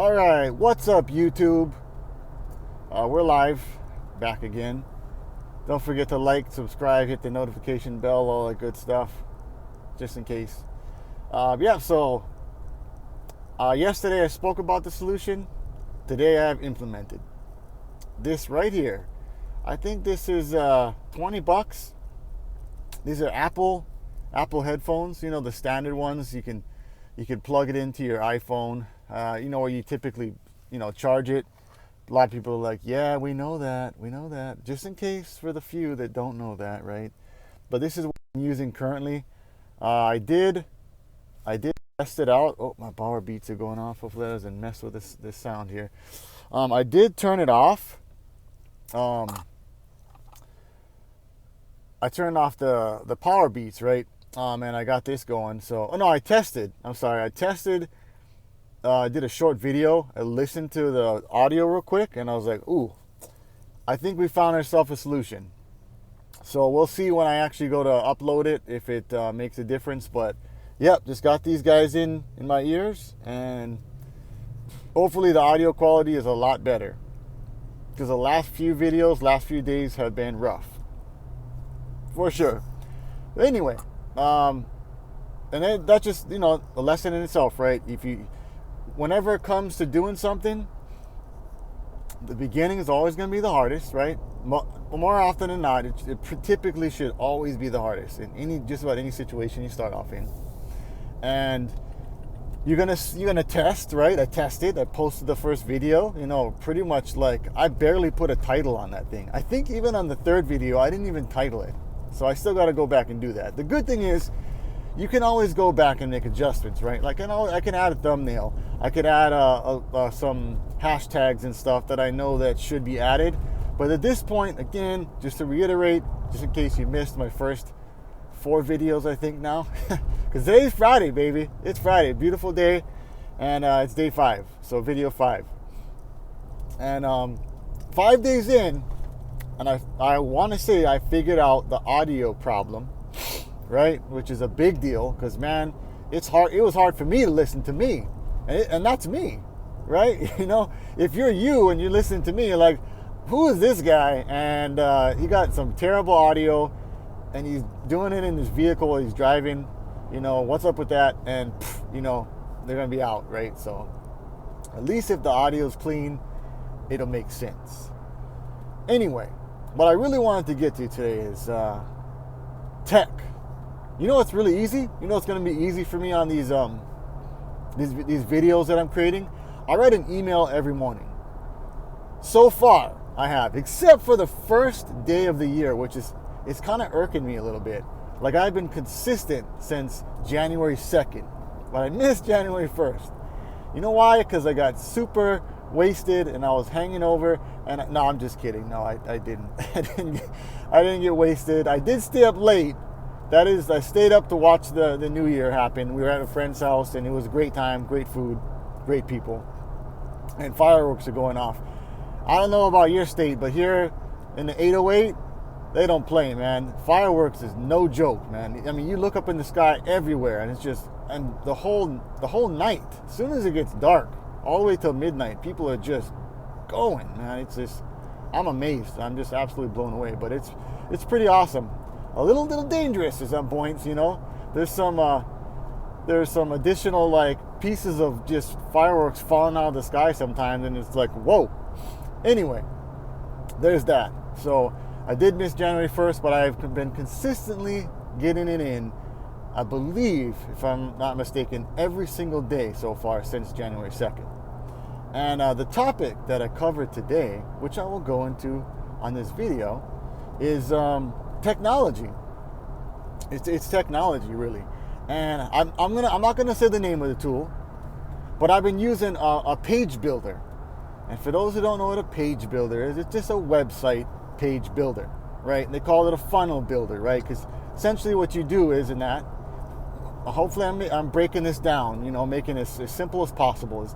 All right, what's up, YouTube? We're live, back again. Don't forget to like, subscribe, hit the notification bell, all that good stuff, just in case. So yesterday I spoke about the solution. Today I have implemented this right here. I think this is $20. These are Apple headphones. You know, the standard ones. You can plug it into your iPhone. Where you typically charge it. A lot of people are like, yeah, we know that. Just in case, for the few that don't know that, right? But this is what I'm using currently. I did test it out. Oh, my power beats are going off. Hopefully that doesn't mess with this sound here. I did turn it off. I turned off the power beats, right? And I got this going. I tested. I did a short video. I listened to the audio real quick, and I was like, ooh, I think we found ourselves a solution. So we'll see when I actually go to upload it if it makes a difference. But yep, just got these guys in my ears, and hopefully the audio quality is a lot better, because the last few days have been rough, for sure. But anyway, and then that's just a lesson in itself, right? Whenever it comes to doing something, the beginning is always going to be the hardest, right? More often than not, it typically should always be the hardest in just about any situation you start off in. And you're gonna test, right? I tested. I posted the first video. Pretty much like I barely put a title on that thing. I think even on the third video, I didn't even title it. So I still got to go back and do that. The good thing is, you can always go back and make adjustments, right? Like I can add a thumbnail. I could add some hashtags and stuff that I know that should be added. But at this point, again, just to reiterate, just in case you missed my first 4 videos, I think now, because today's Friday, baby. It's Friday, beautiful day, and it's day 5, so video 5. And 5 days in, and I want to say I figured out the audio problem, right? Which is a big deal, because man, it's hard. It was hard for me to listen to me, and that's me, right? If you're you and you listen to me, you're like, who is this guy? And he got some terrible audio, and he's doing it in his vehicle while he's driving. What's up with that? And they're gonna be out, right? So at least if the audio is clean, it'll make sense. Anyway, what I really wanted to get to today is tech. What's really easy? What's going to be easy for me on these videos that I'm creating? I write an email every morning. So far, I have, except for the first day of the year, which it's kind of irking me a little bit. Like, I've been consistent since January 2nd, but I missed January 1st. You know why? Because I got super wasted and I was hanging over. And no, I'm just kidding. No, I didn't. I didn't get wasted. I did stay up late. That is, I stayed up to watch the New Year happen. We were at a friend's house, and it was a great time, great food, great people, and fireworks are going off. I don't know about your state, but here in the 808, they don't play, man. Fireworks is no joke, man. I mean, you look up in the sky everywhere, and it's just, and the whole night, as soon as it gets dark, all the way till midnight, people are just going, man. It's just, I'm amazed. I'm just absolutely blown away. But it's pretty awesome. A little dangerous at some points, There's some additional like pieces of just fireworks falling out of the sky sometimes, and it's like, whoa. Anyway, there's that. So I did miss January 1st, but I've been consistently getting it in, I believe, if I'm not mistaken, every single day so far since January 2nd. And the topic that I covered today, which I will go into on this video, is technology. It's technology, really. And I'm not gonna say the name of the tool, but I've been using a page builder. And for those who don't know what a page builder is, it's just a website page builder, right? And they call it a funnel builder, right? Because essentially what you do is, in that, hopefully I'm breaking this down, making it as simple as possible. Is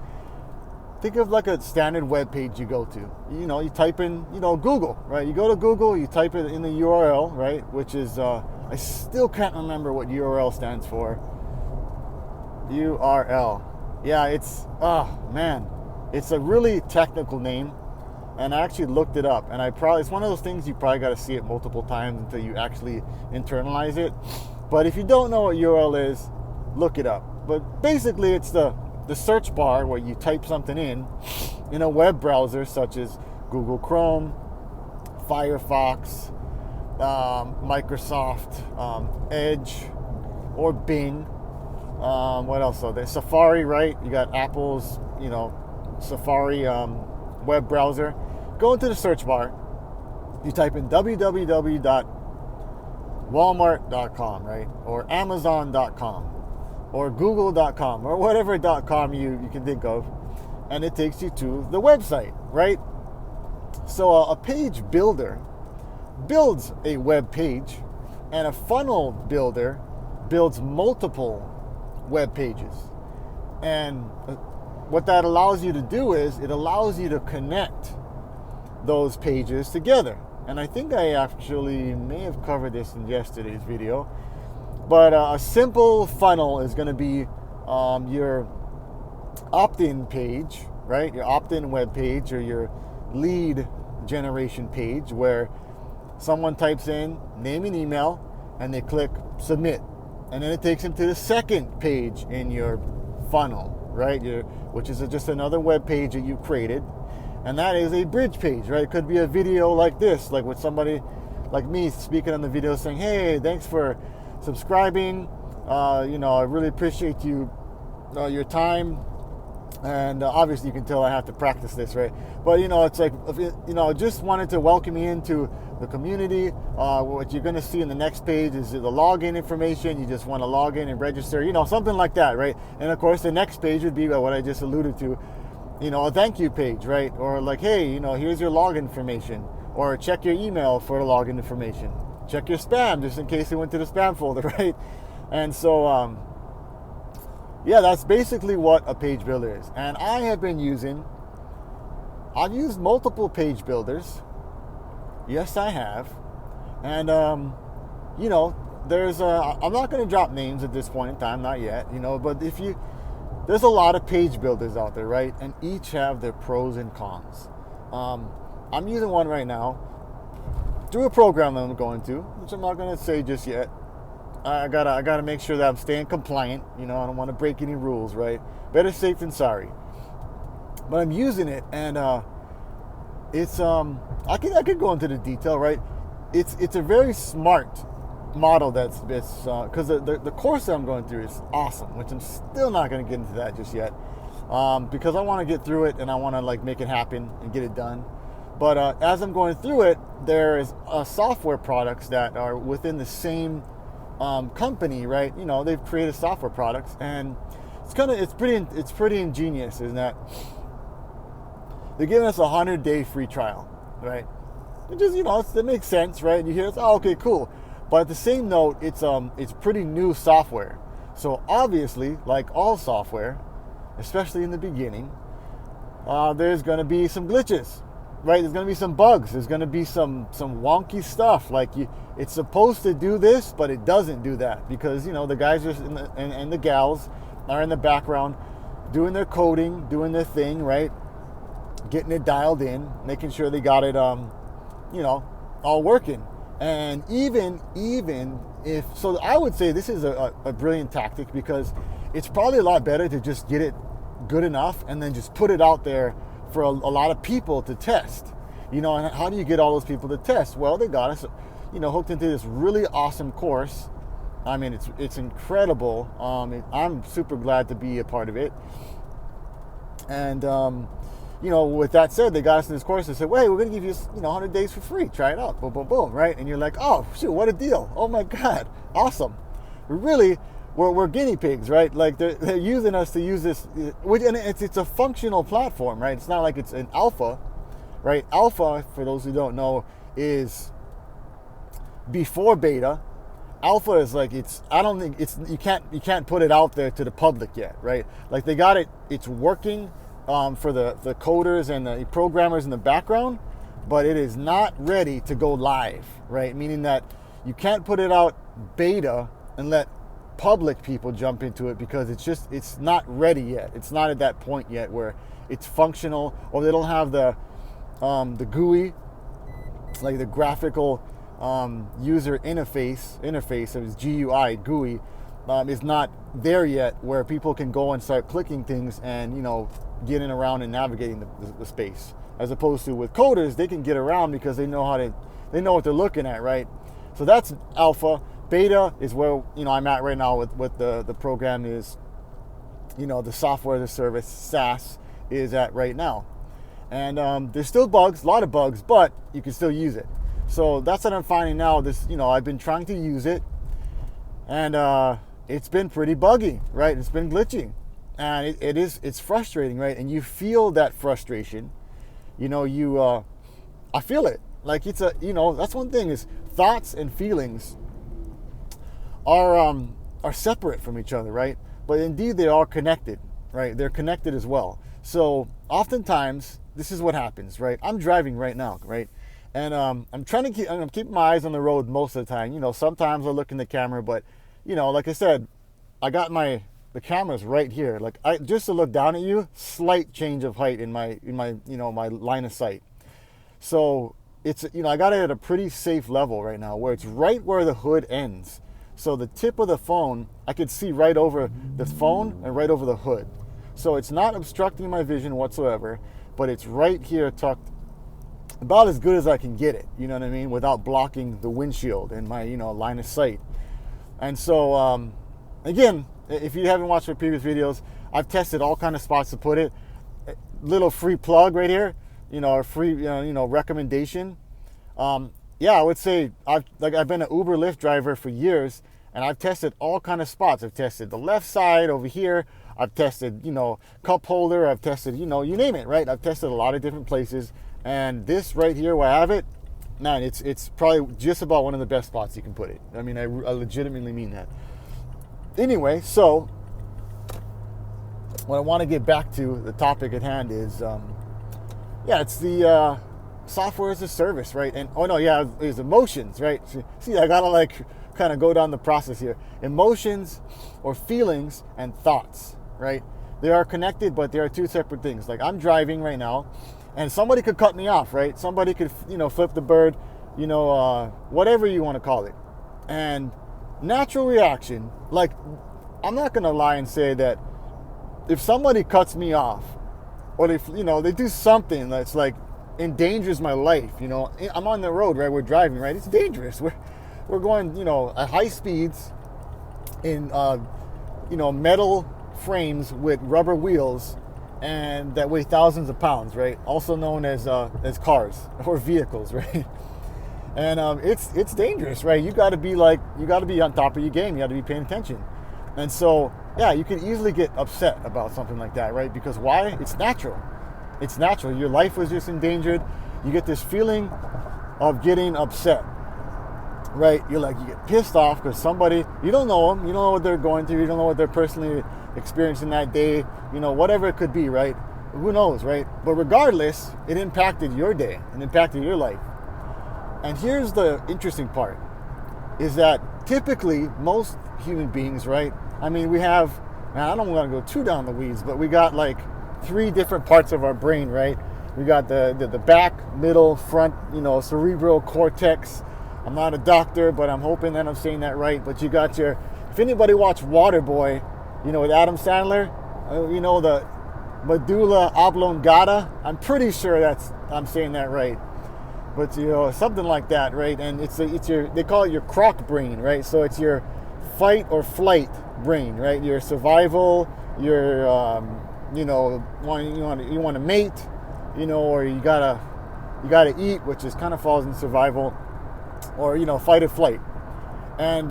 think of like a standard web page you go to. You type in, Google, right? You go to Google, you type it in the URL, right? Which is, I still can't remember what URL stands for. URL. Yeah, it's, oh man. It's a really technical name, and I actually looked it up, and it's one of those things you probably got to see it multiple times until you actually internalize it. But if you don't know what URL is, look it up. But basically, it's the search bar where you type something in a web browser such as Google Chrome, Firefox, Microsoft Edge, or Bing. What else? So there's Safari, right? You got Apple's, Safari web browser. Go into the search bar. You type in www.walmart.com, right? Or Amazon.com, or Google.com, or whatever .com you can think of, and it takes you to the website, right? So a page builder builds a web page, and a funnel builder builds multiple web pages. And what that allows you to do is it allows you to connect those pages together. And I think I actually may have covered this in yesterday's video, but a simple funnel is going to be your opt-in page, right? Your opt-in web page, or your lead generation page, where someone types in name and email and they click submit, and then it takes them to the second page in your funnel, right? Which is just another web page that you created, and that is a bridge page, right? It could be a video like this, like with somebody like me speaking on the video saying, hey, thanks for subscribing, I really appreciate your time. And obviously you can tell I have to practice this, right? But it's like, just wanted to welcome you into the community. What you're going to see in the next page is the login information. You just want to log in and register, something like that, right? And of course the next page would be what I just alluded to, a thank you page, right? Or like, hey, here's your login information, or check your email for the login information. Check your spam just in case it went to the spam folder, right? And so, yeah, that's basically what a page builder is. And I've used multiple page builders. Yes, I have. And, there's I'm not going to drop names at this point in time, not yet, but there's a lot of page builders out there, right? And each have their pros and cons. I'm using one right now through a program that I'm going to, which I'm not going to say just yet. I gotta make sure that I'm staying compliant. I don't want to break any rules, right? Better safe than sorry. But I'm using it, and it's I could go into the detail, right? It's a very smart model that's because the course that I'm going through is awesome, which I'm still not going to get into that just yet, because I want to get through it and I want to make it happen and get it done. But as I'm going through it, there's software products that are within the same company, right? They've created software products, and it's pretty ingenious, isn't that? They're giving us a 100-day free trial, right? It just it makes sense, right? You hear it's okay, cool. But at the same note, it's pretty new software, so obviously, like all software, especially in the beginning, there's going to be some glitches, right? There's going to be some bugs. There's going to be some wonky stuff. It's supposed to do this, but it doesn't do that, because the guys are and the gals are in the background doing their coding, doing their thing, right? Getting it dialed in, making sure they got it, all working. And even if so, I would say this is a brilliant tactic, because it's probably a lot better to just get it good enough and then just put it out there for a lot of people to test. And how do you get all those people to test? Well, they got us, hooked into this really awesome course. I mean, it's incredible. I'm super glad to be a part of it. And with that said, they got us in this course and said, "Wait, we're going to give you 100 days for free. Try it out. Boom, boom, boom." Right? And you're like, "Oh, shoot, what a deal! Oh my God, awesome!" We're guinea pigs, right? Like they're using us to use this, and it's a functional platform, right? It's not like it's an alpha, right? Alpha, for those who don't know, is before beta. Alpha is you can't put it out there to the public yet, right? Like they got it, it's working for the coders and the programmers in the background, but it is not ready to go live, right? Meaning that you can't put it out beta and let public people jump into it, because it's not ready yet. It's not at that point yet where it's functional, or they don't have the GUI, like the graphical user interface of GUI is not there yet, where people can go and start clicking things and, you know, getting around and navigating the space. As opposed to with coders, they can get around because they know what they're looking at, right? So that's alpha. Beta is where, you know, I'm at right now with the program is, you know, the software as a service, SaaS, is at right now. And there's still bugs, a lot of bugs, but you can still use it. So that's what I'm finding now. This, you know, I've been trying to use it, and it's been pretty buggy, right? It's been glitchy, and it's frustrating, right? And you feel that frustration. You know, I feel it. Like it's you know, that's one thing, is thoughts and feelings are separate from each other, right? But indeed they are connected, right? They're connected as well. So oftentimes this is what happens, right? I'm driving right now, right? And I'm keeping my eyes on the road most of the time. You know, sometimes I look in the camera, but, you know, like I said, I got the camera's right here. Like, just to look down at you, slight change of height in my you know, my line of sight. So it's, you know, I got it at a pretty safe level right now, where it's right where the hood ends. So the tip of the phone, I could see right over the phone and right over the hood. So it's not obstructing my vision whatsoever, but it's right here tucked, about as good as I can get it, you know what I mean, without blocking the windshield and my, you know, line of sight. And so, again, if you haven't watched my previous videos, I've tested all kind of spots to put it. Little free plug right here, you know, a free, you know, recommendation. Yeah, I would say I've been an Uber Lyft driver for years, and I've tested all kind of spots. I've tested the left side over here. I've tested, you know, cup holder. I've tested, you know, you name it, right? I've tested a lot of different places. And this right here where I have it, man, it's probably just about one of the best spots you can put it. I mean, I legitimately mean that. Anyway, so what I want to get back to, the topic at hand, is, yeah, it's the software as a service, right? And, oh no, yeah, it's emotions, right? See, I got to like kind of go down the process here. Emotions or feelings and thoughts, right? They are connected, but they are two separate things. Like, I'm driving right now, and somebody could cut me off, right? Somebody could, you know, flip the bird, you know, whatever you want to call it. And natural reaction, like, I'm not going to lie and say that if somebody cuts me off, or if, you know, they do something that's like endangers my life, you know, I'm on the road, right? We're driving, right? It's dangerous. We're going, you know, at high speeds in, you know, metal frames with rubber wheels, and that weigh thousands of pounds, right? Also known as cars or vehicles, right? And it's dangerous, right? You got to be on top of your game. You got to be paying attention. And so, yeah, you can easily get upset about something like that, right? Because why? It's natural. It's natural. Your life was just endangered. You get this feeling of getting upset, right? You get pissed off because somebody, you don't know them, you don't know what they're going through, you don't know what they're personally experiencing that day, you know, whatever it could be, right? Who knows, right? But regardless, it impacted your day and impacted your life. And here's the interesting part, is that typically most human beings, right? I mean, we have, man, I don't want to go too down the weeds, but we got like 3 different parts of our brain, right? We got the back, middle, front, you know, cerebral cortex. I'm not a doctor, but I'm hoping that I'm saying that right. But you got your, if anybody watched Waterboy, you know, with Adam Sandler, you know, the medulla oblongata. I'm pretty sure I'm saying that right. But, you know, something like that, right? And it's your, they call it your croc brain, right? So it's your fight or flight brain, right? Your survival, your, you know, you want to mate, you know, or you gotta eat, which is kind of falls in survival, or, you know, fight or flight. And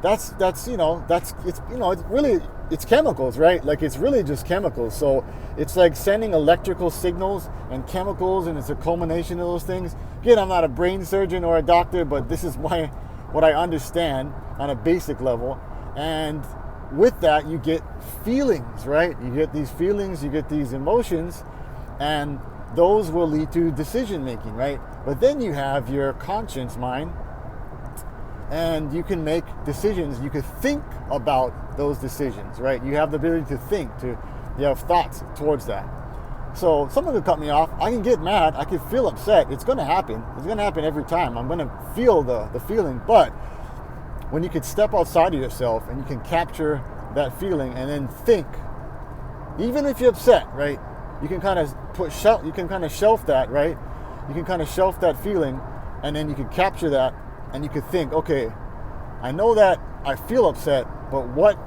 that's you know, it's, you know, it's really, it's chemicals, right? Like, it's really just chemicals. So it's like sending electrical signals and chemicals, and it's a culmination of those things. Again, I'm not a brain surgeon or a doctor, but this is what I understand on a basic level. And with that, you get feelings, right? You get these feelings, you get these emotions, and those will lead to decision making, right? But then you have your conscious mind, and you can make decisions. You can think about those decisions, right? You have the ability to think, you have thoughts towards that. So someone could cut me off. I can get mad. I can feel upset. It's going to happen. It's going to happen every time. I'm going to feel the feeling. But when you can step outside of yourself and you can capture that feeling and then think, even if you're upset, right? You can kind of shelf that, right? You can kind of shelf that feeling, and then you can capture that, and you can think, okay, I know that I feel upset, but what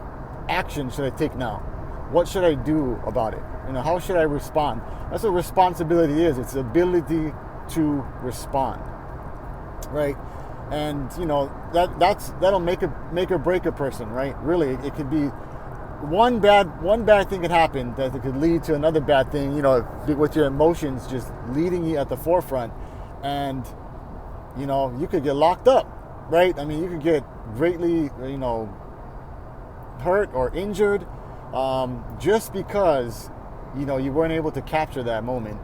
action should I take now? What should I do about it? How should I respond? That's what responsibility is. It's the ability to respond, right? And that'll make or break a person, right? Really, it could be one bad thing could happen that it could lead to another bad thing, with your emotions just leading you at the forefront, and you could get locked up, right? I mean, you could get greatly hurt or injured just because you weren't able to capture that moment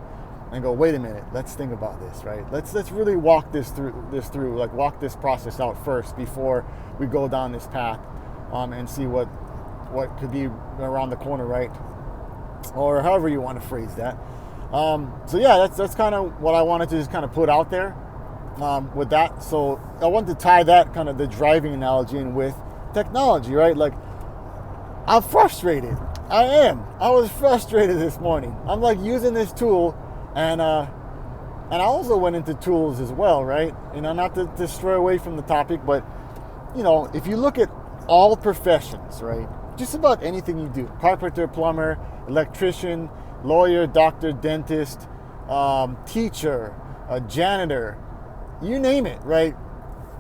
and go, wait a minute, let's think about this, right? Let's really walk this through, like walk this process out first before we go down this path, and see what could be around the corner, right? Or however you want to phrase that. So yeah, that's kind of what I wanted to just kind of put out there with that. So I wanted to tie that kind of the driving analogy in with technology, right? Like, I'm frustrated. I was frustrated this morning. I'm like using this tool, and I also went into tools as well, right? Not to stray away from the topic, but if you look at all professions, right? Just about anything you do, carpenter, plumber, electrician, lawyer, doctor, dentist, teacher, janitor, you name it, right?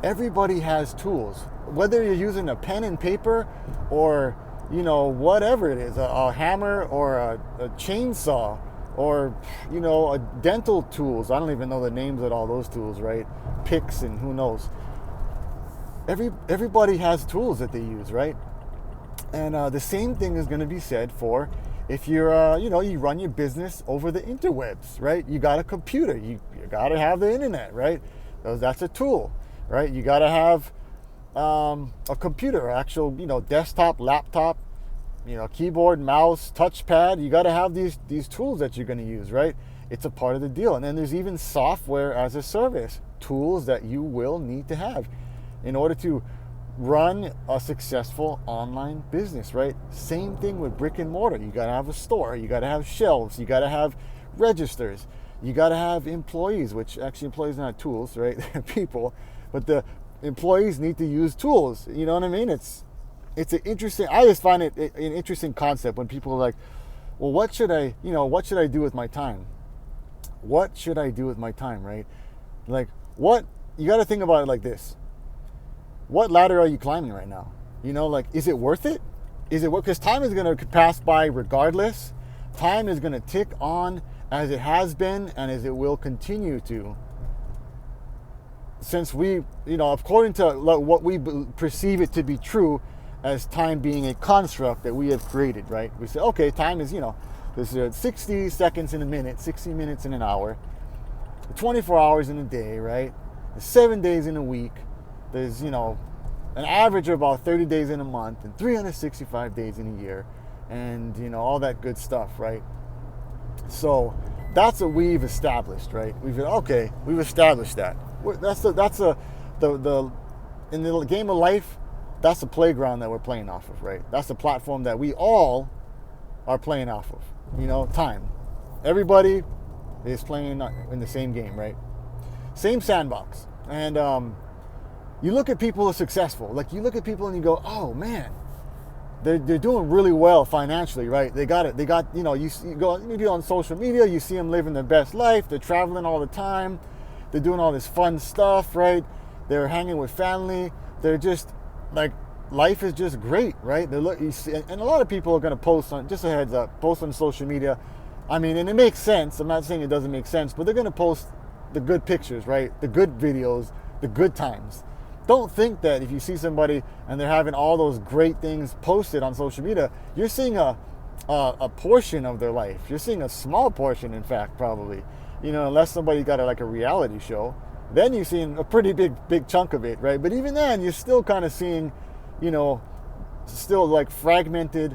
Everybody has tools. Whether you're using a pen and paper or, whatever it is, a hammer or a chainsaw or, a dental tools. I don't even know the names of all those tools, right? Picks and who knows. Everybody has tools that they use, right? And the same thing is going to be said for if you're, you run your business over the interwebs, right? You got a computer. You got to have the internet, right? That's a tool, right? You got to have a computer, actual, desktop, laptop, keyboard, mouse, touchpad. You got to have these tools that you're going to use, right? It's a part of the deal. And then there's even software as a service, tools that you will need to have in order to run a successful online business, right? Same thing with brick and mortar. You got to have a store. You got to have shelves. You got to have registers. You got to have employees, which actually employees are not tools, right? They're people, but the employees need to use tools. You know what I mean? It's an interesting. I just find it an interesting concept when people are like, well, what should I do with my time? What should I do with my time, right? Like, you got to think about it like this. What ladder are you climbing right now? Is it worth it? Because time is going to pass by regardless. Time is going to tick on as it has been and as it will continue to. Since we, according to what we perceive it to be true as time being a construct that we have created, right? We say, okay, time is, there's 60 seconds in a minute, 60 minutes in an hour, 24 hours in a day, right? There's 7 days in a week. There's, an average of about 30 days in a month and 365 days in a year and, all that good stuff, right? So that's what we've established, right? We've established that. In the game of life, that's the playground that we're playing off of, right? That's the platform that we all are playing off of, time. Everybody is playing in the same game, right? Same sandbox. And, you look at people who are successful. Like, you look at people and you go, oh man, they're doing really well financially, right? They got it. You go maybe on social media, you see them living their best life. They're traveling all the time. They're doing all this fun stuff, right? They're hanging with family. They're just like, life is just great, right? And a lot of people are going to post on, just a heads up, post on social media. I mean, and it makes sense. I'm not saying it doesn't make sense, but they're going to post the good pictures, right? The good videos, the good times. Don't think that if you see somebody and they're having all those great things posted on social media, you're seeing a portion of their life. You're seeing a small portion, in fact, probably. Unless somebody got a reality show, then you're seeing a pretty big chunk of it, right? But even then, you're still kind of seeing, still like fragmented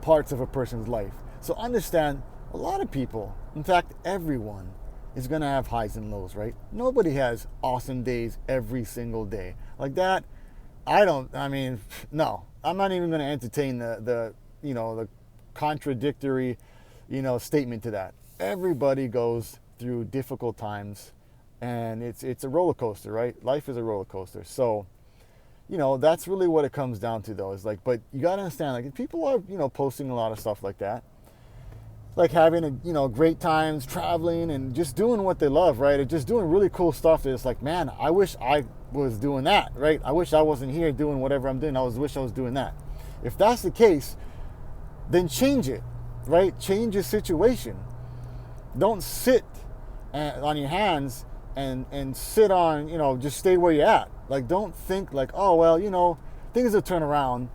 parts of a person's life. So understand A lot of people, in fact, everyone is going to have highs and lows, right? Nobody has awesome days every single day. Like that, no. I'm not even going to entertain the contradictory, statement to that. Everybody goes through difficult times, and it's a roller coaster, right? Life is a roller coaster. So, that's really what it comes down to, though. Is like, but you got to understand, like, if people are, posting a lot of stuff like that, like having great times traveling and just doing what they love, right? Or just doing really cool stuff that it's like, man, I wish I was doing that, right? I wish I wasn't here doing whatever I'm doing. Wish I was doing that. If that's the case, then change it, right? Change your situation. Don't sit on your hands and sit on, just stay where you're at. Like, don't think like, oh, well, things will turn around.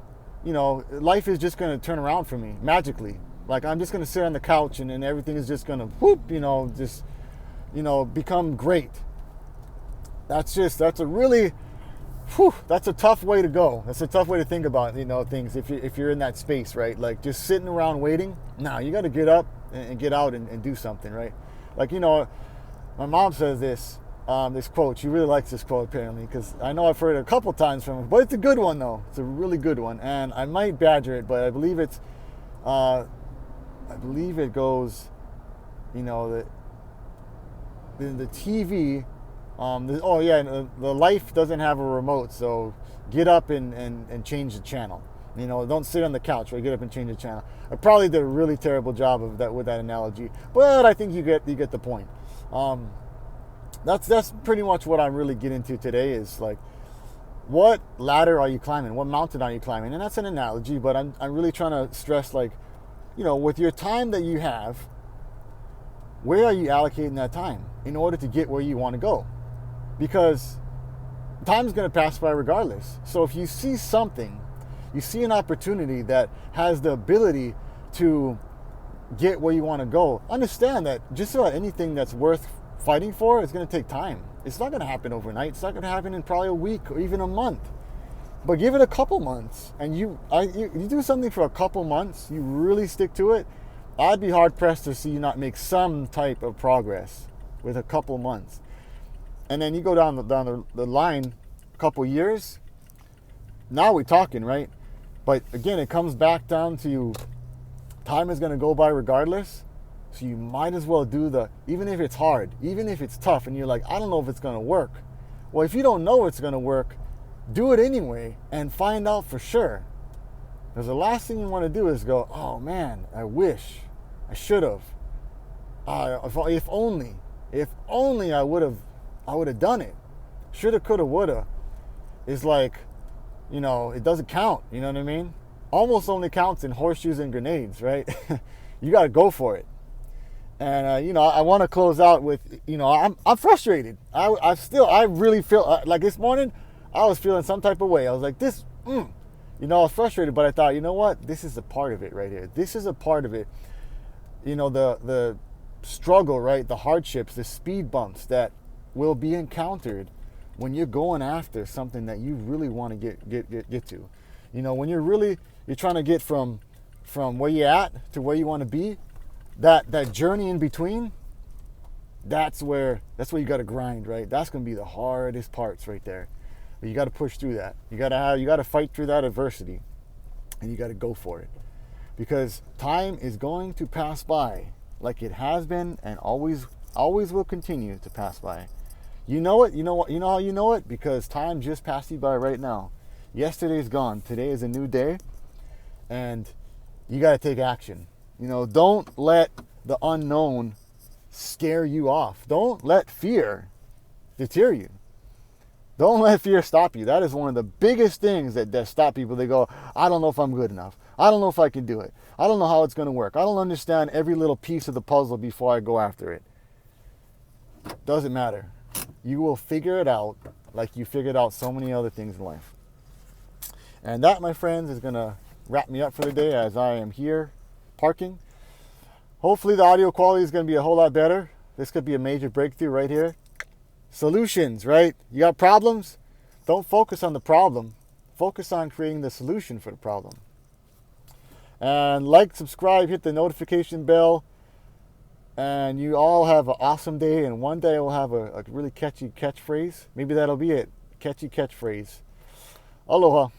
Life is just going to turn around for me magically. Like, I'm just going to sit on the couch and everything is just going to become great. That's a really, that's a tough way to go. That's a tough way to think about, things if you're in that space, right? Like, just sitting around waiting. No, you got to get up and get out and do something, right? Like, my mom says this quote. She really likes this quote, apparently, because I know I've heard it a couple times from her, but it's a good one, though. It's a really good one. And I might badger it, but I believe it goes, that the TV, the life doesn't have a remote, so get up and change the channel. Don't sit on the couch, right? Get up and change the channel. I probably did a really terrible job of that with that analogy, but I think you get the point. That's pretty much what I'm really getting to today, is like, what ladder are you climbing? What mountain are you climbing? And that's an analogy, but I'm really trying to stress, like, with your time that you have, where are you allocating that time in order to get where you want to go? Because time's going to pass by regardless. So if you see something, you see an opportunity that has the ability to get where you want to go, understand that just about anything that's worth fighting for is going to take time. It's not going to happen overnight. It's not going to happen in probably a week or even a month. But give it a couple months, and you do something for a couple months, you really stick to it, I'd be hard-pressed to see you not make some type of progress with a couple months. And then you go down the line a couple years, now we're talking, right? But again, it comes back down to time is going to go by regardless, so you might as well do even if it's hard, even if it's tough, and you're like, I don't know if it's going to work. Well, if you don't know it's going to work, do it anyway and find out for sure. Because the last thing you want to do is go, oh man, I wish, I should have. If only I would have done it. Shoulda, coulda, woulda. Is like, it doesn't count. You know what I mean? Almost only counts in horseshoes and grenades, right? You got to go for it. And I want to close out with, I'm frustrated. I really feel like this morning I was feeling some type of way. I was like, I was frustrated, but I thought, you know what? This is a part of it right here. This is a part of it. The struggle, right? The hardships, the speed bumps that will be encountered when you're going after something that you really want to get to. When you're trying to get from where you're at to where you want to be, that journey in between, that's where you got to grind, right? That's going to be the hardest parts right there. But you got to push through that. You got to fight through that adversity, and you got to go for it, because time is going to pass by like it has been and always will continue to pass by. You know it. You know how you know it? Because time just passed you by right now. Yesterday's gone. Today is a new day, and you got to take action. Don't let the unknown scare you off. Don't let fear deter you. Don't let fear stop you. That is one of the biggest things that stop people. They go, I don't know if I'm good enough. I don't know if I can do it. I don't know how it's going to work. I don't understand every little piece of the puzzle before I go after it. Doesn't matter. You will figure it out like you figured out so many other things in life. And that, my friends, is going to wrap me up for the day as I am here parking. Hopefully the audio quality is going to be a whole lot better. This could be a major breakthrough right here. Solutions, right? You got problems? Don't focus on the problem. Focus on creating the solution for the problem. And like, subscribe, hit the notification bell. And you all have an awesome day. And one day we'll have a really catchy catchphrase. Maybe that'll be it. Catchy catchphrase. Aloha.